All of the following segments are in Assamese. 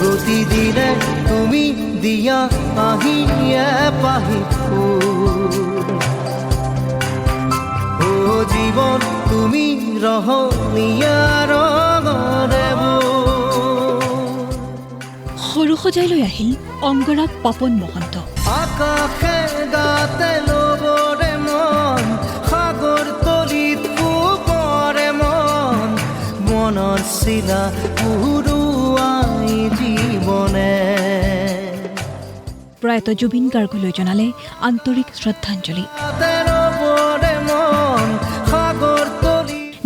প্ৰতিদিনে তুমি দিয়া আহিয়ে পাহি জীৱন তুমি ৰহনীয়া ৰঙৰে সৰু সজাই লৈ আহিল অংগৰাগ পাপন মহন্ত। আকাশে গাতে লবৰে মন সাগৰ তলিত পোপৰে মন মনৰ চিলা পুৰুৱাই জীৱনে। প্ৰয়াত জুবিন গাৰ্গলৈ জনালে আন্তৰিক শ্ৰদ্ধাঞ্জলি।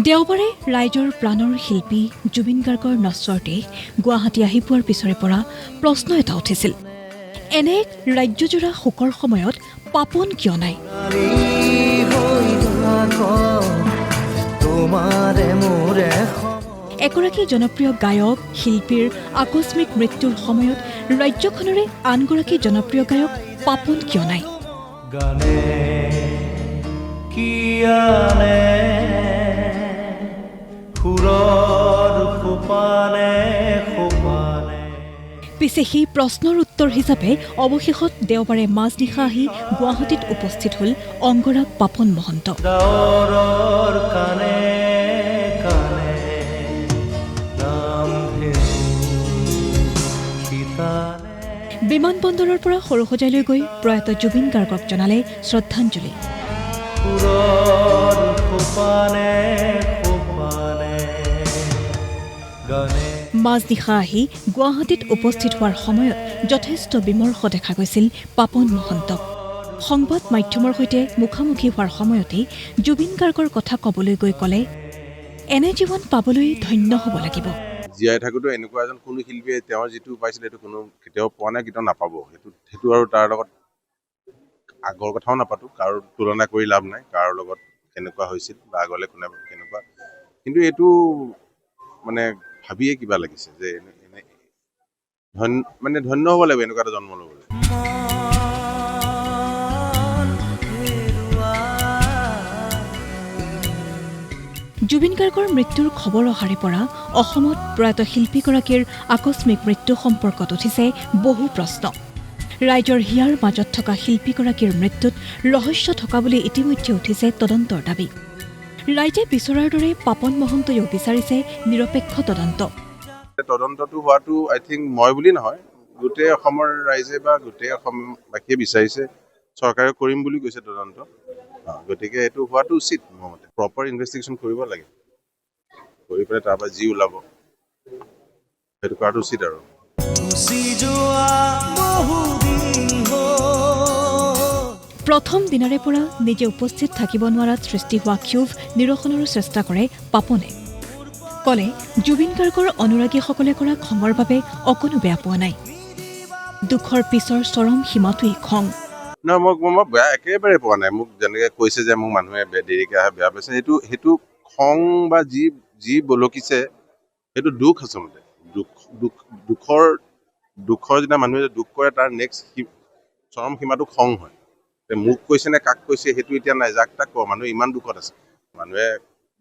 দেওবাৰে ৰাইজৰ প্ৰাণৰ শিল্পী জুবিন গাৰ্গৰ নশ্বৰ দেহ গুৱাহাটী আহি পোৱাৰ পিছৰে পৰা প্ৰশ্ন এটা উঠিছিল, এনে এক ৰাজ্যজোৰা শোকৰ সময়ত পাপন কিয় নাই? এগৰাকী জনপ্ৰিয় গায়ক শিল্পীৰ আকস্মিক মৃত্যুৰ সময়ত ৰাজ্যখনৰে আনগৰাকী জনপ্ৰিয় গায়ক পাপন কিয় নাই? পিছে সেই প্ৰশ্নৰ উত্তৰ হিচাপে অৱশেষত দেওবাৰে মাজনিশা আহি গুৱাহাটীত উপস্থিত হ'ল অংগৰাগ পাপন মহন্ত। বিমানবন্দৰৰ পৰা সৰু সজাইলৈ গৈ প্ৰয়াত জুবিন গাৰ্গক জনালে শ্ৰদ্ধাঞ্জলি। মাজনিশা আহি গুৱাহাটীত উপস্থিত হোৱাৰ সময়ত যথেষ্ট বিমৰ্ষ দেখা গৈছিল পাপন মহন্তক। সংবাদ মাধ্যমৰ সৈতে মুখামুখি হোৱাৰ সময়তেই জুবিন গাৰ্গৰ কথা ক'বলৈ গৈ ক'লে, এনে জীৱন পাবলৈ ধন্য হ'ব লাগিব। জীয়াই থাকোঁতে এনেকুৱা এজন কোনো শিল্পীয়ে তেওঁৰ যিটো পাইছিলে সেইটো কোনো কেতিয়াও পোৱা নাই, কেতিয়াও নাপাব। সেইটো আৰু তাৰ লগত আগৰ কথাও নাপাতোঁ, কাৰো তুলনা কৰি লাভ নাই, কাৰো লগত কেনেকুৱা হৈছিল বা আগলৈ কোনে কেনেকুৱা। কিন্তু এইটো মানে ভাবিয়ে কিবা লাগিছে যে মানে ধন্য হ'ব লাগিব এনেকুৱা এটা জন্ম ল'বলৈ। জুবিন গাৰ্গৰ মৃত্যুৰ খবৰ অহাৰে পৰা অসমত প্ৰয়াত শিল্পীগৰাকীৰ আকস্মিক মৃত্যু সম্পৰ্কত উঠিছে বহু প্ৰশ্ন। ৰাইজৰ হিয়াৰ মাজত থকা শিল্পীগৰাকীৰ মৃত্যুত ৰহস্য থকা বুলি ইতিমধ্যে উঠিছে তদন্তৰ দাবী। ৰাইজে বিচৰাৰ দৰে পাপন মহন্তয়ো বিচাৰিছে নিৰপেক্ষ তদন্ত। তদন্তটো হোৱাটো আই থিংক মই বুলি নহয়, গোটেই অসমৰ ৰাইজে বা গোটেই অসমবাসীয়ে বিচাৰিছে, চৰকাৰে কৰিম বুলি কৈছে তদন্ত। গতিকে এইটো হোৱাটো উচিত। মোৰ মতে প্ৰপাৰ ইনভেষ্টিগেশ্যন কৰিব লাগে, কৰি পেলাই তাৰ পৰা যি ওলাব সেইটো কৰাটো উচিত। আৰু প্ৰথম দিনাৰে পৰা নিজে উপস্থিত থাকিব নোৱাৰাত সৃষ্টি হোৱা ক্ষোভ নিৰসনৰো চেষ্টা কৰে পাপনে। ক'লে, জুবিন গাৰ্গৰ অনুৰাগীসকলে কৰা খঙৰ বাবে অকণো বেয়া পোৱা নাই। দুখৰ পিছৰ চৰম সীমাটোৱেই খং। নহয়, মই বেয়া একেবাৰে পোৱা নাই। মোক যেনেকৈ কৈছে যে মোক মানুহে দেৰিকৈ আহে বেয়া পাইছে, সেইটো খং বা যি বলকিছে সেইটো দুখ আচলতে। দুখৰ যেতিয়া মানুহে দুখ কৰে তাৰ নেক্সট চৰম সীমাটো খং হয়। মোক কৈছে নে কাক কৈছে সেইটো এতিয়া নাই, যাক তাক কওঁ, মানুহে ইমান দুখত আছে। মানুহে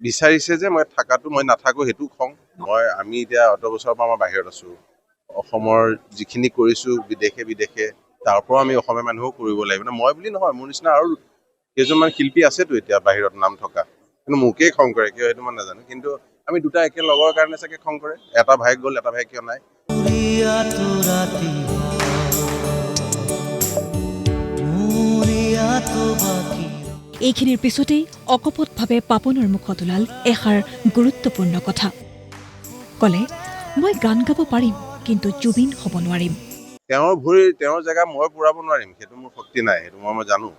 বিচাৰিছে যে মই থাকাটো মই নাথাকোঁ, সেইটো খং। আমি এতিয়া অত বছৰৰ পৰা আমাৰ বাহিৰত আছোঁ, অসমৰ যিখিনি কৰিছোঁ বিদেশে তাৰ পৰাও আমি অসমীয়া মানুহো কৰিব লাগিব। মই বুলি নহয়, মোৰ নিচিনা আৰু কেইজনমান শিল্পী আছেতো এতিয়া বাহিৰত নাম থকা, কিন্তু মোকেই খং কৰে কিয় সেইটো মই নাজানো। কিন্তু আমি দুটা একে লগৰ কাৰণে চাগে খং কৰে। এটা ভাইক গ'ল, এটা ভাই কিয় নাই। এইখিনিৰ পিছতেই অকপটভাৱে পাপনৰ মুখত ওলাল এষাৰ গুৰুত্বপূৰ্ণ কথা। ক'লে, মই গান গাব পাৰিম, কিন্তু জুবিন হ'ব নোৱাৰিম। তেওঁৰ জেগা মই পুৰাব নোৱাৰিম, সেইটো মোৰ শক্তি নাই, সেইটো মই জানো।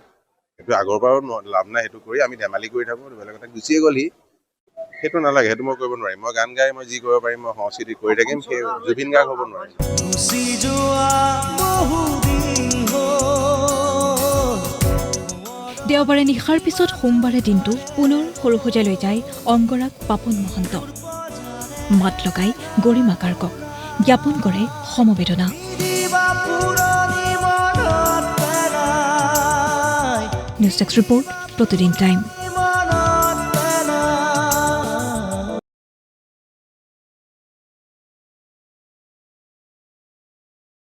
সেইটো আগৰ পৰাও লাভ নাই। সেইটো কৰি আমি ধেমালি কৰি থাকোঁ, বেলেগ কথা গুচিয়ে গ'ল সি, সেইটো নালাগে, সেইটো মই কৰিব নোৱাৰিম। মই গান গাই মই যি কৰিব পাৰিম, মই সংস্কৃতি কৰি থাকিম, সেই জুবিন গাৰ্গ হ'ব নোৱাৰিম। দেওবাৰে নিশাৰ পিছত সোমবাৰে দিনটো পুনৰ সৰু সজাইলৈ যায় অংগৰাগ পাপন মহন্ত। মাত লগাই গৰিমা গাৰ্গক জ্ঞাপন কৰে সমবেদনা। নিউজ ডেস্ক ৰিপৰ্ট, প্ৰতিদিন টাইম।